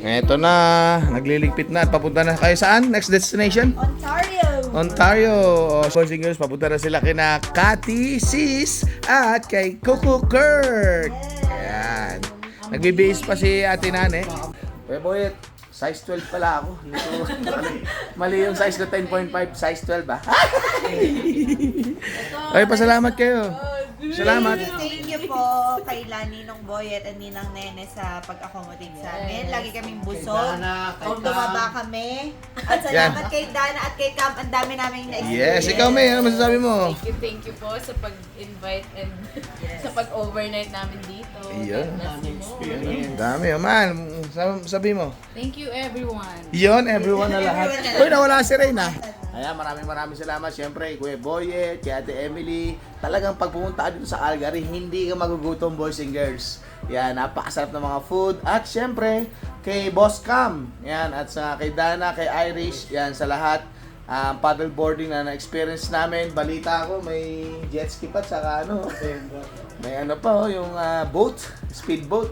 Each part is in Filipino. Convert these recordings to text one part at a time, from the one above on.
Eto na, nagliligpit na at papunta na kayo saan? Next destination? Ontario! Ontario. Boys and girls, papunta na sila kina Cathy, Sis, at kay Coco Kurt. Ayan. Nagbibihis pa si Ate Nane. Kuya Boyet, size 12 pala ako. Mali yung size ko, 10.5, size 12 ba? Ay, pasalamat kayo. Salamat. Thank you po kay Ninong Boyet at Ninang Nene sa pag-accommodate sa amin. Lagi kaming busog. Kung dumaba kami. At salamat kay Dana at kay Cam. Ang dami naming na-experience. Yes, ikaw May, ano masasabi mo? Thank you po sa pag-invite and sa pag-overnight namin dito. Iyon. Bless Dami, man. Sabi mo. Thank you everyone. Yon, everyone na lahat. Everyone na lahat. Uy, nawala si Reyna. Ayan, maraming salamat. Siyempre, Kuya Boyet, kay Ate Emily. Talagang pag pumunta ka dito sa Calgary, hindi ka magugutom, boys and girls. Yan, napakasarap ng mga food. At siyempre, kay Boss Cam. Yan, at sa kay Dana, kay Irish. Yan, sa lahat. Paddleboarding na na-experience namin. Balita ko, may jet ski pa, saka ano. May ano pa, yung boat, speedboat.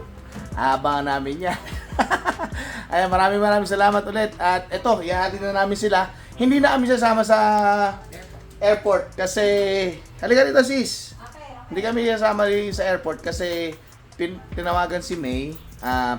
Abangan namin yan. Ayan, maraming salamat ulit. At ito, ihahatid na namin sila. Hindi na kami sasama sa airport kasi halika dito sis. Hindi kami sasama sa airport kasi tinawagan si May,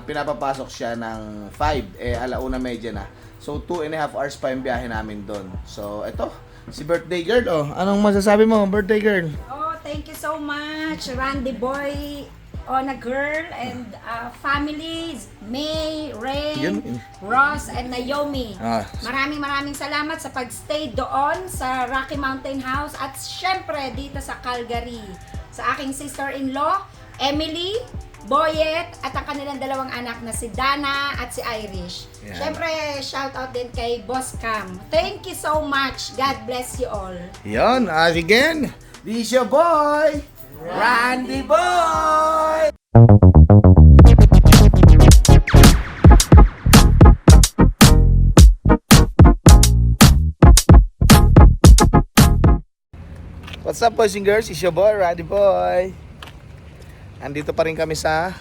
pinapapasok siya ng 5, 1:30 na. So 2.5 hours pa yung biyahe namin doon. So ito, si birthday girl, oh. Anong masasabi mo, birthday girl? Oh, thank you so much, Randy Boy, Ona Girl, and families, May, Ray, Yun. Ross, and Naomi. Maraming salamat sa pagstay doon sa Rocky Mountain House at syempre dito sa Calgary. Sa aking sister-in-law, Emily, Boyet, at ang kanilang dalawang anak na si Dana at si Irish. Yeah. Syempre, shout out din kay Boss Cam. Thank you so much. God bless you all. Yon, again, this your boy, Randy Boy! What's up, boys and girls? It's your boy, Randy Boy. Andito pa rin kami sa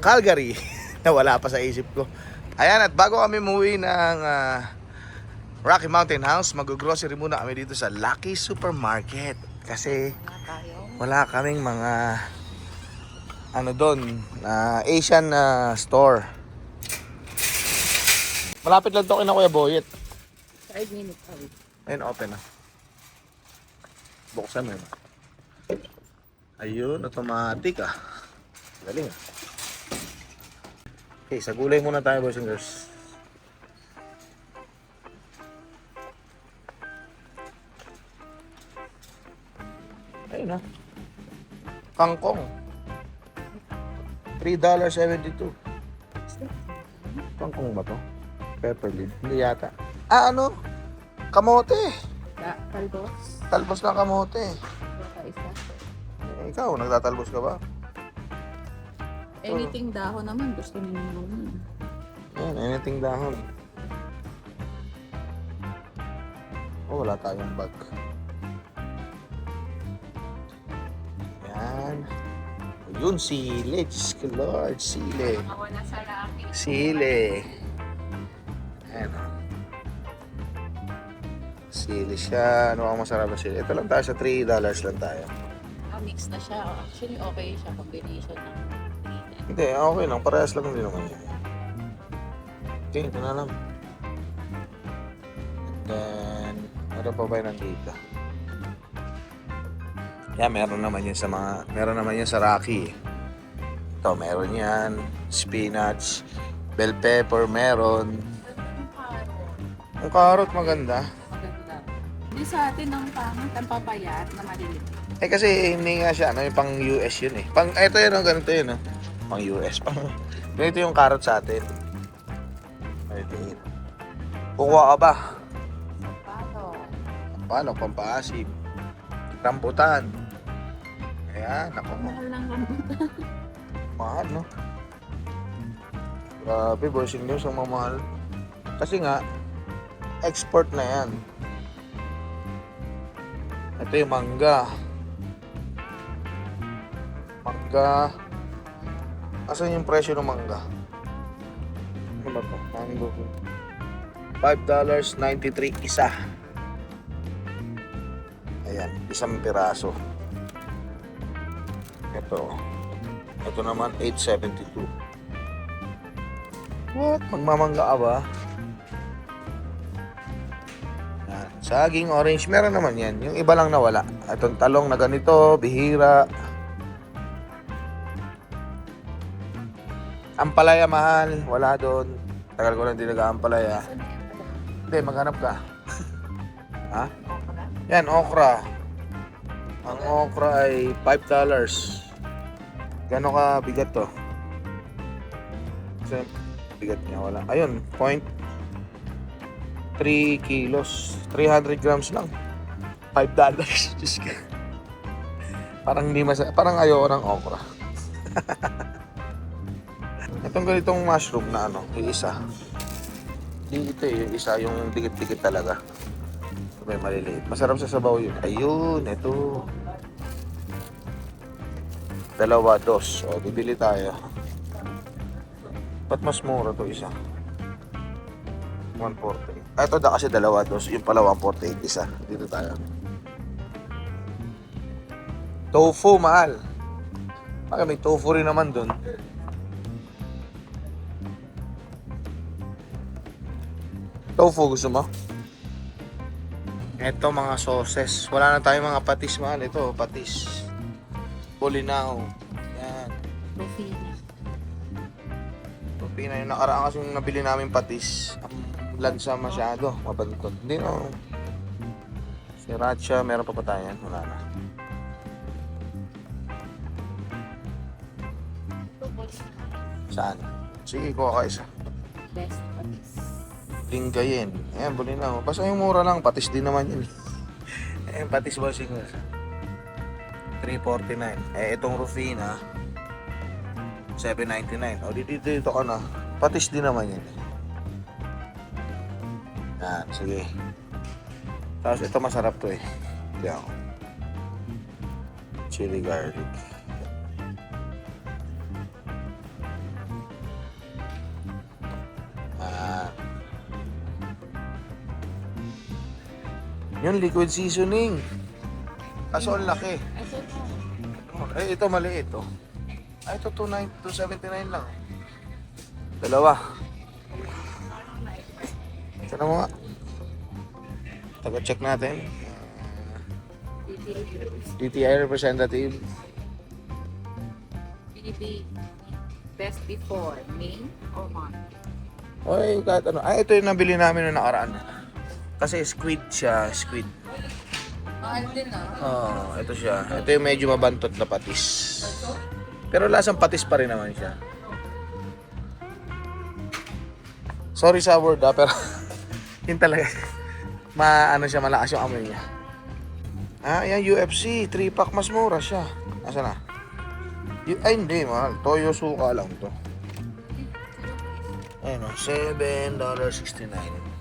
Calgary. Nawala pa sa isip ko. Ayan, at bago kami umuwi ng Rocky Mountain House, mag-grocery muna kami dito sa Lucky Supermarket. Kasi wala kaming mga ano doon, Asian store. Malapit lang to kina Kuya Boyet. 5 minutes away. Ayun, open na. Buksan mo yun. Ayun, automatic Galing Okay, sa gulay muna tayo, boys and girls. Ayun kangkong. $3.72. Kangkong ba to? Pepper leaf. Hindi yata. Ano? Kamote. Talbos. Talbos ng kamote. Isa. Ikaw, nagtatalbos ka ba? Anything dahon naman. Gusto niyo naman. Yan, anything dahon. Oh, wala tayong bag. Yan. Yun, sili. Diyos ko, Lord, sili. Ako na sa Rocky. Sili. Ayan. Sili siya. Ano ang masarap na sili? Ito lang tayo sa $3 lang tayo. Mix na siya. Actually, okay siya. Combination ng Hindi, okay lang. Parehas lang din naman yun. Okay, ito na lang. And then, ano pa ba yun nandito? Yeah, meron naman yun sa Rocky. Ito, meron yan. Spinach. Bell pepper, meron. Ang carrot maganda. maganda. Hindi sa atin ang pangit, ang papayat na maliliit. Kasi hindi nga siya, yung pang US yun eh. Ito yun, ganito yun. Pang US. Ganito yung carrot sa atin. Kukuha ka ba? Paano? Pampaasim. Rambutan. Ayan, ako mo. Mahal ng rambutan. Mahal, no? Grabe, boys and girls, ang mamahal. Kasi nga, export na yan. Ito yung mangga. Mangga. Asan yung presyo ng mangga? Ano ba ito? Mango. $5.93 isa. Ayan, isang piraso. Ito naman, $8.72. What? Magmamangga ka ba? Yan. Saging orange, meron naman yan. Yung iba lang nawala. Itong talong na ganito, bihira. Ampalaya mahal, wala doon. Tagal ko lang din nag-aampalaya. Hindi, maghanap ka. Ha? Yan, okra. Ang okra ay $5. Gano'n ka bigat to? Kasi bigat niya wala. Ayun, 0.3 kilos. 300 grams lang. $5. Diyos ka. Parang hindi parang ayoko ng okra. Itong ganitong mushroom na yung isa. Hindi ito yung isa, yung dikit-dikit talaga. May maliliit. Masarap sa sabaw yun. Ayun, ito. $2. O, bibili tayo. Ba't mas mura to isa? 140. Ito da kasi $2. Yung pala 148 isa. Dito tayo. Tofu, mahal. Bakit may tofu rin naman dun? Tofu, gusto mo? Ito mga sauces. Wala na tayong mga patis, mahal. Ito, patis. Bolinao. Yan. Rufina. Yung nakaraan kasi yung nabili namin patis. Ang lansa masyado. Mabantot. Hindi no. Sriracha. Meron pa tayo yan? Wala na. Saan? Sige, kuha ka isa. Best patis. Linggayin. Ayan, Bolinao. Basta yung mura lang. Patis din naman yun. Ayan, patis bossing. $3.49. Itong Rufina, $7.99. O, dito ka na. Patis din naman yun. Yan, sige. Tapos ito masarap to eh. Yan. Chili garlic. Yung liquid seasoning. Kaso ang laki. Ito maliit oh. Ito $2.79 lang. Dalawa. Sana mo nga. Taga-check natin. DTI representative. PDB best before, May or March? Oy, kahit ano. Ito yung nabili namin noong nakaraan. Kasi squid siya, squid. Mahal din Ito siya. Ito yung medyo mabantot na patis. Pero lasang patis pa rin naman siya. Sorry sa word pero yun talaga. Siya, malakas yung amoy niya. Yan UFC, 3-pack mas mura siya. Nasaan na? Ay hindi, mahal. Toyo suka lang to. Ayun o, $7.69.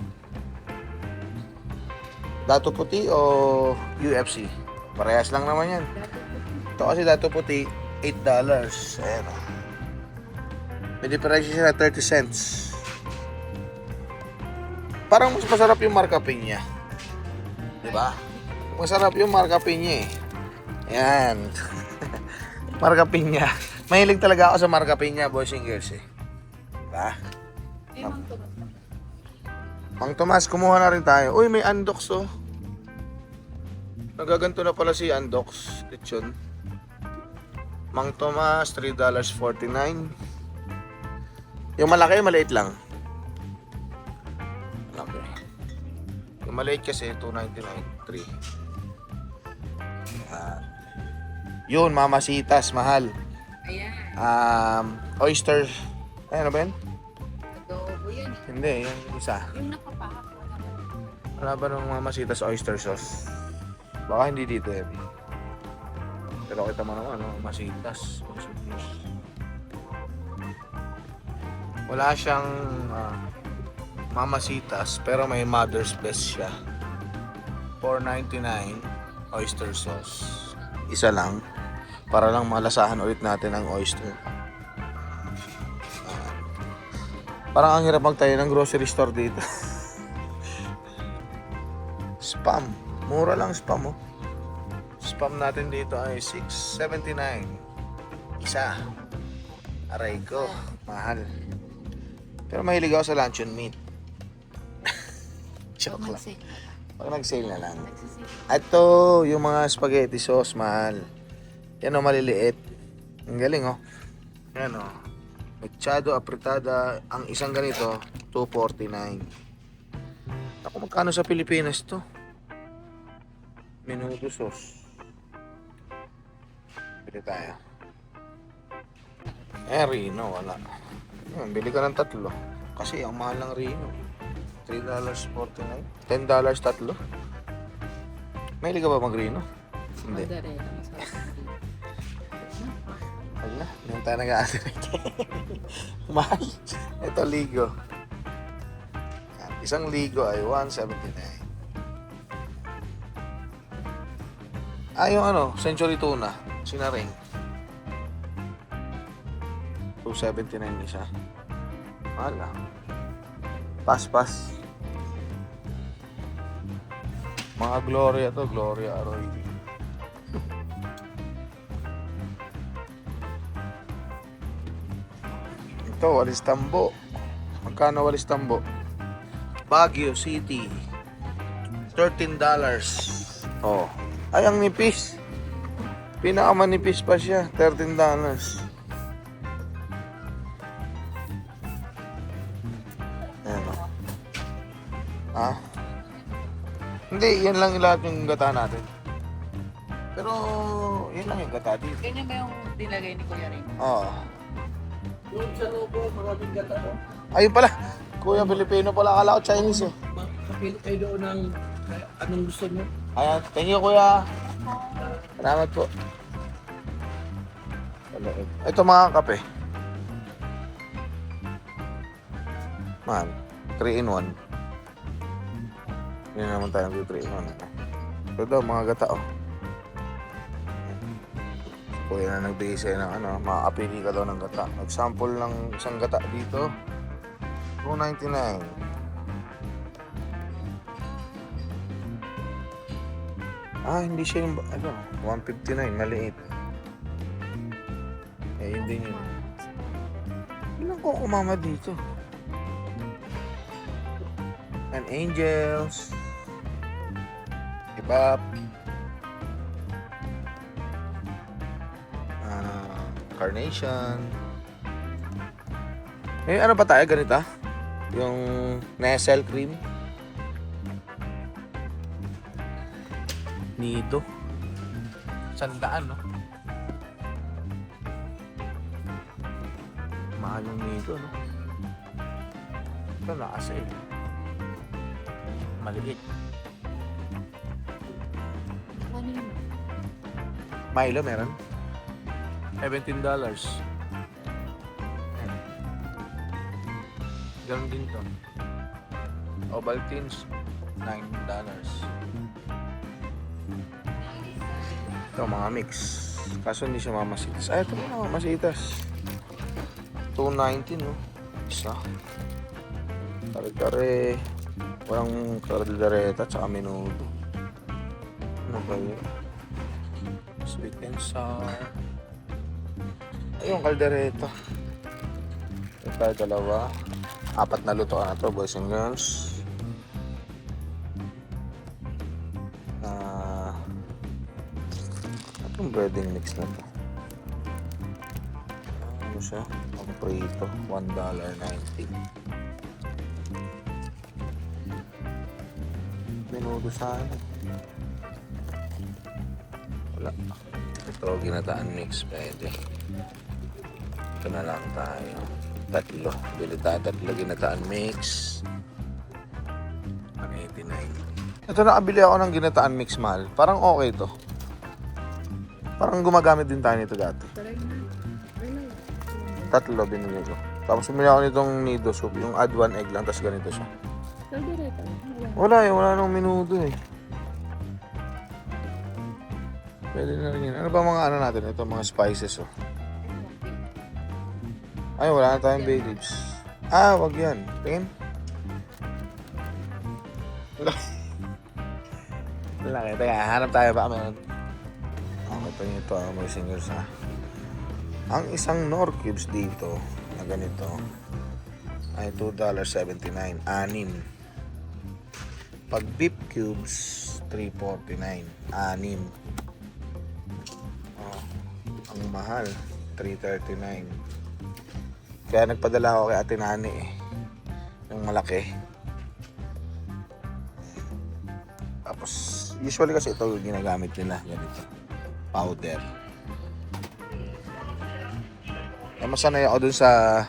Dato puti o UFC? Parehas lang naman yan. Ito kasi dato puti, $8. Ayan o. May diferensya siya na 30 cents. Parang mas masarap yung marka pinya. Diba? Masarap yung marka pinya eh. Ayan. Marka pinya. Mahilig talaga ako sa marka pinya, boys and girls eh. Diba? Mang Tomas, kumuha na rin tayo. Uy, may Andox oh. Nagaganto na pala si Andox. Lechon. Mang Tomas, $3.49. Yung malaki, maliit lang. Malaki. Yung maliit kasi, $2.99. Yun, mamasitas, mahal. Ayan. Oyster. Ano ba yan? Adobo yun. Hindi, yung isa. Yung nakapahap. Wala ba ng mamasitas oyster sauce? Baka hindi dito eh. Pero kita mo naman, masitas. Wala siyang mamasitas, pero may mother's best siya. $4.99 oyster sauce. Isa lang. Para lang malasahan ulit natin ang oyster. Parang ang hirap magtayo ng grocery store dito. Spam. Mura lang spam, oh. Spam natin dito ay $6.79. Isa. Aray ko. Mahal. Pero mahilig ako sa luncheon meat. Joke lang. Pag nag-sale na lang. Ito, yung mga spaghetti sauce, mahal. Yan, oh, maliliit. Ang galing, oh. Yan, oh. Mechado, apretada. Ang isang ganito, $2.49. Ako, magkano sa Pilipinas to? Menudo sauce. Bili tayo. Rino, wala. Yan, bili ka ng 3. Kasi ang mahal ng Rino. $3.49. $10 tatlo. Mahilig ka ba mag-Rino? Hindi. Wala, hindi tayo nag-aatirate. Mahal. Ito, ligo. Yan, isang ligo ay $1.79. Yung ano, century tuna. Sinaring. $2.79 isa. Mahal ah. Pas. Mga Gloria to, Gloria Aroy. Ito, Walis Tambo. Magkano Walis Tambo? Baguio City. $13. Oh. Ay, ang nipis. Pinakamanipis pa siya. $13. Ayan o. Ah. Hindi, yan lang lahat yung gata natin. Pero, yan lang yung gata dito. Ganyan ba yung nilagay ni Kuya Ring? Oo. Doon sa lobo, maraming gata mo. Ayun pala. Kuya Pilipino pala. Akala ko Chinese eh. Makapili kayo doon ng anong gusto nyo. Ayan. Thank you, kuya. Salamat po. Ito mga kape. Man, 3-in-1. Hindi naman tayong 3-in-1. Ito daw, mga gata, oh. Kuya na nagbigay sa'yo ng ano, makakapili ka daw ng gata. Nag-sample ng isang gata dito. $2.99. Hindi siya yung, ano, $1.59, maliit. Yun din yun. Ilang ko kumama dito? And Angels. Kebab. Carnation. Ano pa tayo ganito? Yung Nestle cream. Nido. $100, no? Mahal yung Nido, no? Ito naka-sale. Maliit. Ano yun? Milo meron? $17. Ganun din to. Ovaltines, $9. Ito mga mix. Kaso hindi siya mamasitas. Ito mga mamasitas. $2.19, no? Isa. Kare-kare. Walang kaldereta tsaka menudo. Ano ba yun? Sweet and sour. Ayun, kaldereta. Ito tayo dalawa. 4 na luto na to, boys and girls. Itong breading mix na to. Ano siya? Ang prito. $1.90. Menudo sana. Wala. Ito, ginataan mix. Pwede. Ito na lang tayo. 3. Bili tayo 3 ginataan mix. $1.89. Ito, nakabili ako ng ginataan mix, mahal. Parang okay to. Parang gumagamit din tayo nito dati. 3 binili ko. Tapos bumili ako nitong nido soup. Yung add 1 egg lang. Tapos ganito siya. Wala eh. Wala nang menudo eh. Pwede na rin yun. Ano ba mga ano natin? Ito mga spices, oh. Ay, wala na tayong bay leaves. Wag yan. Tingin. Laki. Teka, hanap tayo ba? Meron. Ito nito mga singles ha. Ang isang Nor cubes dito na ganito ay $2.79. 6. Pag beef cubes, $3.49. 6. Ang mahal, $3.39. Kaya nagpadala ako kay Ate Nani yung malaki. Tapos, usually kasi ito yung ginagamit nila. Ganito. Powder. Masanay ako dun sa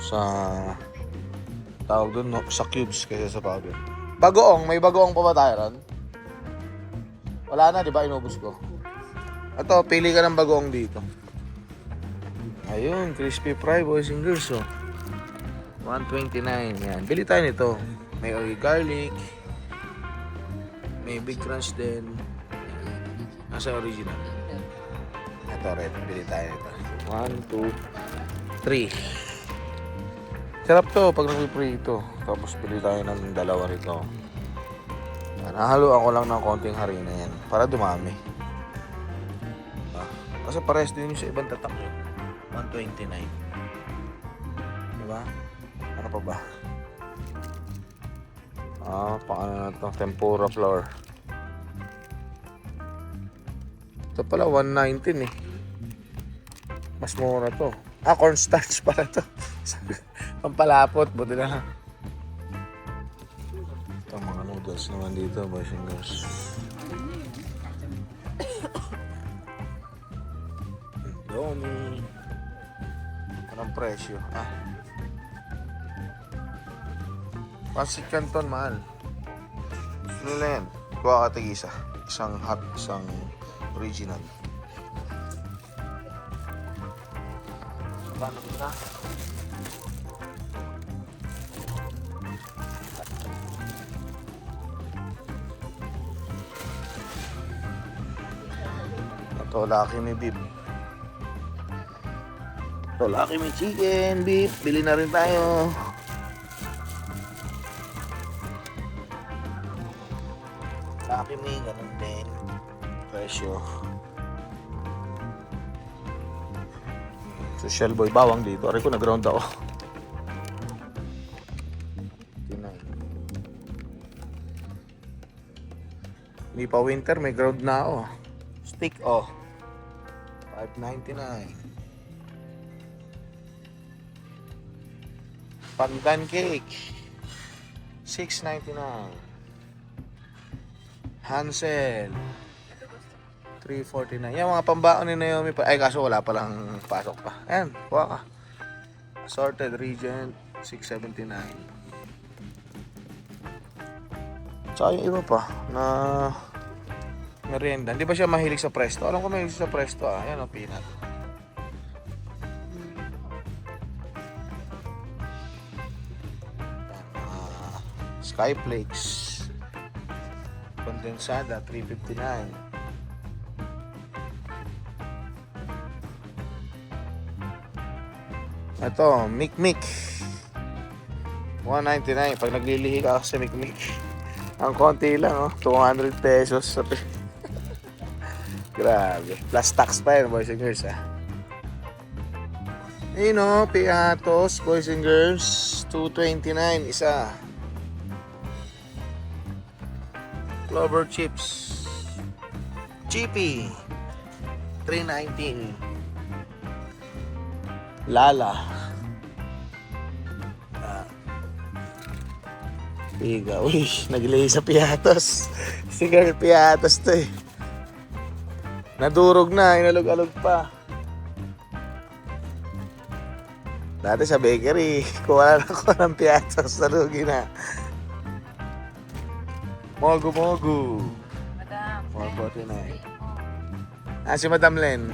sa tawag dun, no? Sa cubes kaysa sa powder. Bagoong, may bagoong pa ba tayo ron? Wala na, di ba? Inubos ko. Ito, pili ka ng bagoong dito. Ayun, crispy fry, boys and girls, oh. $1.29, yan. Bili tayo nito. May garlic. May big crunch din. Nasa original. Ito rin, bili tayo nito. 1, 2, 3. Sarap to pag nag-prito. Tapos bili tayo ng dalawa rito. Nahaluan ko lang ng konting harina yan para dumami. Kasi pares din yung sa ibang tatak yun. 129. Diba? Ano pa ba? Paano na to? Tempura flour. Ito pala 119 eh. Mas mura to. Cornstarch pala to. Pampalapot, buti na lang. Ito mga noodles naman dito, boys and girls. Indomie. Anong presyo? Pancit Canton, mahal. Gusto nila yan. Kuha ka tig-isa. Isang hot, isang original. Paano na? Ito, laki may beef. Ito, laki may chicken, beef. Bili na rin tayo. Laki may ganun din. Presyo. Social boy, bawang dito. Aray ko, nag-ground ako. Hindi pa winter, may ground na ako. Stick, $5.99. Pandan cake, $6.99. Hansel, $3.49. Yan mga pambaon ni Naomi pa. Ay, kaso wala palang pasok pa. Ayan, kuha ka. Assorted Regent, $6.79. Tsaka yung iba pa na merienda. Hindi ba siya mahilig sa Presto? Alam ko mahilig sa Presto. Ayan, peanut. Skyflakes kondensada, $3.59. Ito, Mikmik, $1.99. Pag naglilihi ka sa Mikmik, ang konti lang, 200 pesos. Grabe. Plus tax pa yun, boys and girls, Ayun, piatos, boys and girls, $2.29 isa. Clover chips, Chippy, $3.19. Lala, Piga. Uy, naglay sa piatos. Sigar piatos to Nadurog na, inalog-alog pa. Dati sa bakery, kuha na ako ng piatos, nalugi na. Mogu. Madam. $4.49. Si Madam Len.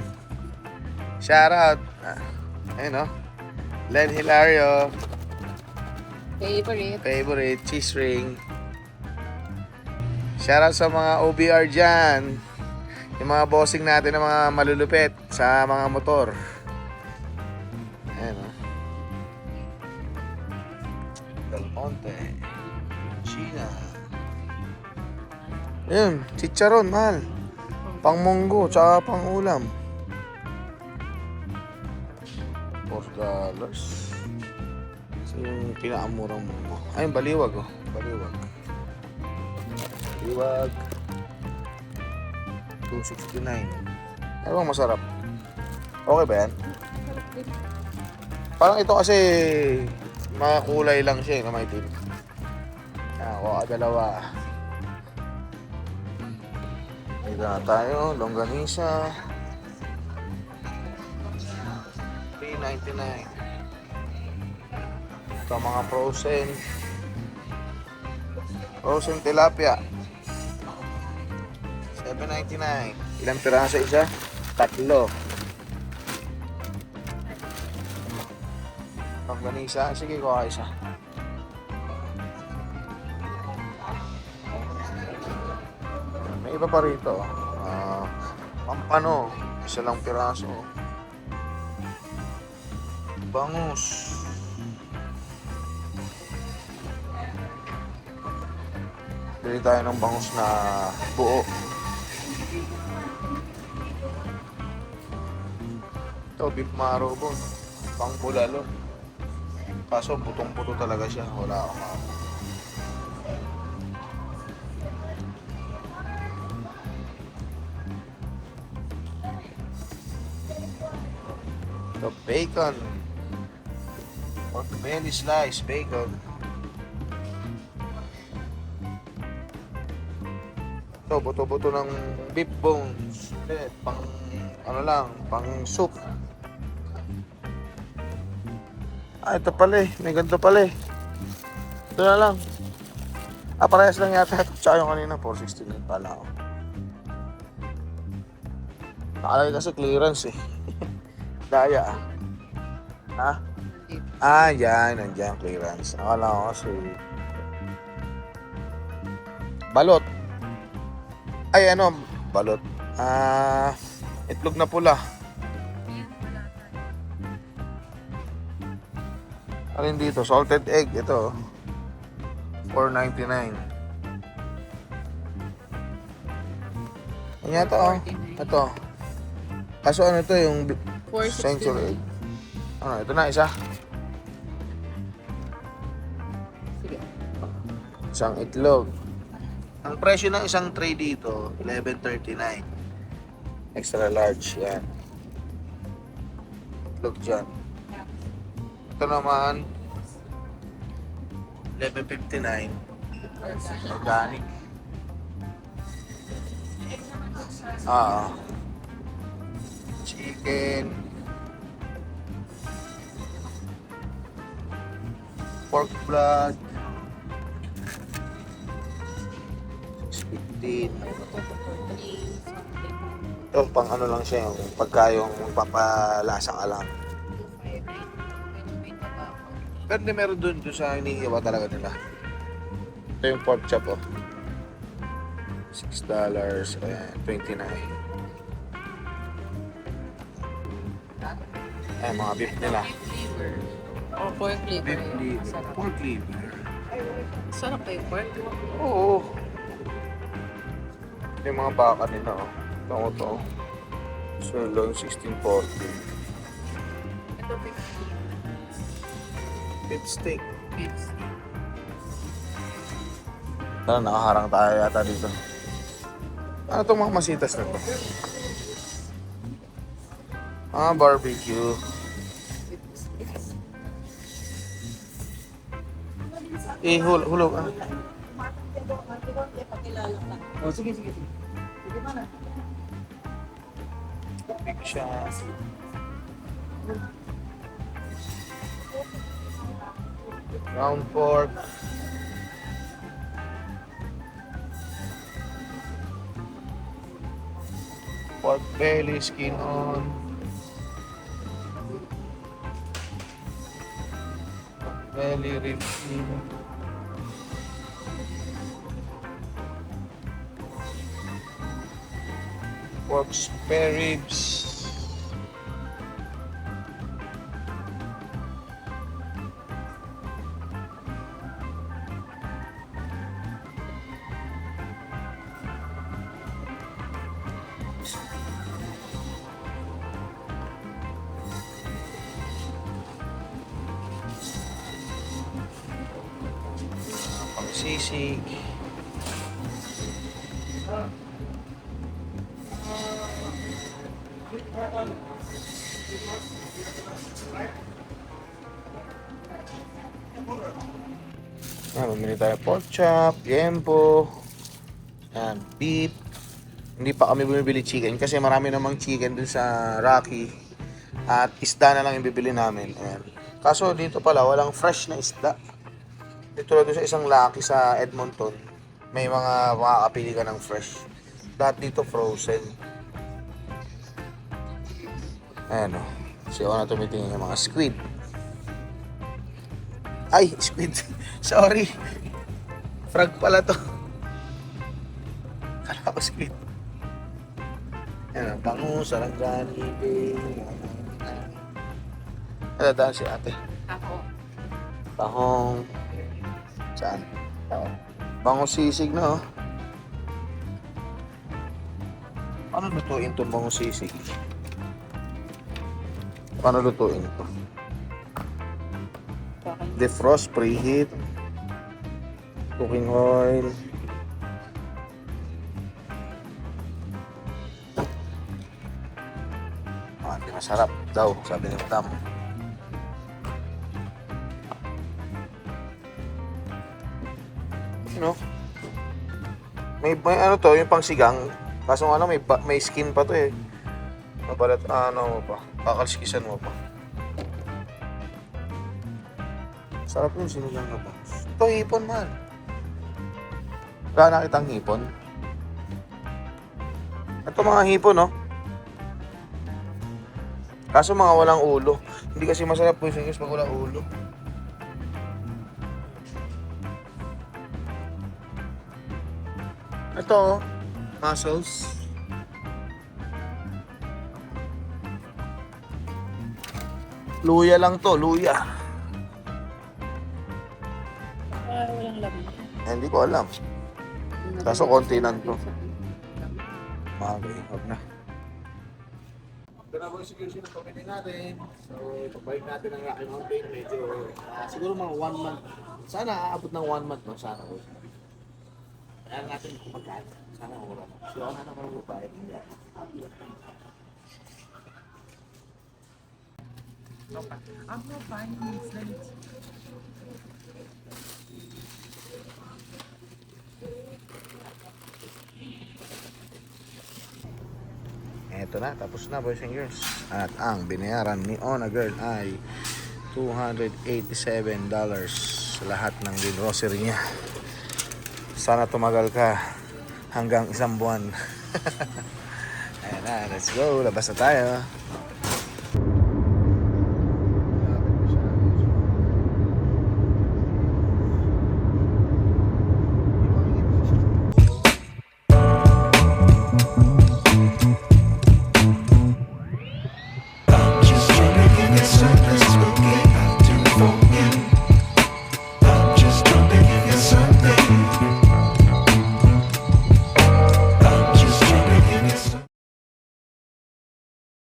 Shout out. Ayun, Len Hilario. Favorite cheese ring. Shout out sa mga OBR dyan. Yung mga bossing natin na mga malulupit sa mga motor. Ayun, Del Monte. China. Yun, chicharon, mahal. Pang munggo, tsaka pang ulam. $4. So yung pinakamurang munggo. Ayun, baliwag oh. Baliwag. Baliwag. $2.69. Ano bang masarap? Okay ba yan? Parang ito kasi makulay lang siya na may din. Ako dalawa. Dito na tayo, longganisa. $3.99. Ito mga frozen. Frozen tilapia. $7.99. Ilang piraso isa? 3. Longganisa. Sige, kuha isa. May iba pa rito. Pampano. Isa lang piraso. Bangus. Bili tayo ng bangus na buo. Ito, beef marrow pang bulalo. Kaso putong-puto talaga siya. Wala akong ito, bacon. Pork belly slice, bacon. Ito, buto-buto ng beef bones. Pang, ano lang, pang soup. Ito pala eh. May ganito pala eh. Ito na lang. Parehas lang yata ito. Tsaka yung kanina, $4.69 pala ako. Nakalagay kasi clearance eh. Daya ah. Ha? Yan. Nandiyan clearance. Nakala ko kasi balot. Ay, ano? Balot. Itlog na pula. Alin dito? Salted egg. Ito. $4.99. Ano yata oh? Ito. Kaso ano ito yung century egg. Ano? Ito na isa. Sige. Isang itlog. Ang presyo ng isang tray dito, $11.39. Extra large. Yan. Itlog dyan. Ito naman, $11.59. Organic. Chicken. Pork blood. $6.15. Ito, pang ano lang siya, yung pagka yung magpapalasa ka lang. Pero hindi meron doon sa iniiwa talaga nila. Ito yung pork chop oh. $6. Ayan, $29. Ayan, mga beef nila. Oh, pork liver. Beef liver. Sarap. Pork liver. Sarap pa yung pork. Oo. Ito yung mga baka nila oh. Ito to. Sirloin, $16.40. Ito, Beef steak. beef steak. Tara, nakaharang tayo yata dito. Ano itong mga masitas na to? Barbecue. Hulog. Oh, sige. Big shot. Ground pork. Pork belly, skin on. Pork belly, rib skin. Pork spare ribs. Sisig. Bumili tayo pork chop, yempo, yan, beef. Hindi pa kami bumibili chicken kasi marami namang chicken dun sa Rocky. At isda na lang yung bibili namin. Ayan. Kaso dito pala walang fresh na isda. Dito lang doon sa isang Lucky sa Edmonton. May mga makakapili ka ng fresh. Lahat dito frozen. Ayan o. So ako na tumitingin yung mga squid. Ay, squid. Sorry. Frog pala to. Kala ko squid. Ayan o. Bangus, saranggani, nadadaan si ate. Ako. Tahong. Saan? Bangus sisig na oh. Paano lutuin itong bangus sisig? Paano lutuin ito? Defrost, preheat, cooking oil. Hindi masarap daw, sabi ni Tam. No? May ano to, yung pangsigang. Kaso ano, may skin pa to eh. Mabalat, ano mo pa. Kakalskisan mo pa. Sarap yung sinigang na ba? Ito, hipon man. Wala nakitang hipon. Ito mga hipon, no? Kaso mga walang ulo. Hindi kasi masarap po yung singis pag walang ulo. Ito, mussels. Luya lang to, luya. Walang laman. Hindi ko alam. Kaso konti lang to. Huwag na. Ito na po yung security na pamili natin. So, pagbalik natin ng Rocky Mountain, medyo siguro mga 1 month. Sana aabot ng 1 month, no? Sana po. Kaya natin kung magkano. Sana mura. So, ako na naman ang babayad. Eto na, tapos na boys and girls. At ang binayaran ni Ona Girl ay $287 lahat ng grocery niya. Sana tumagal ka hanggang 1 buwan. Ayan na, let's go. Labas na tayo.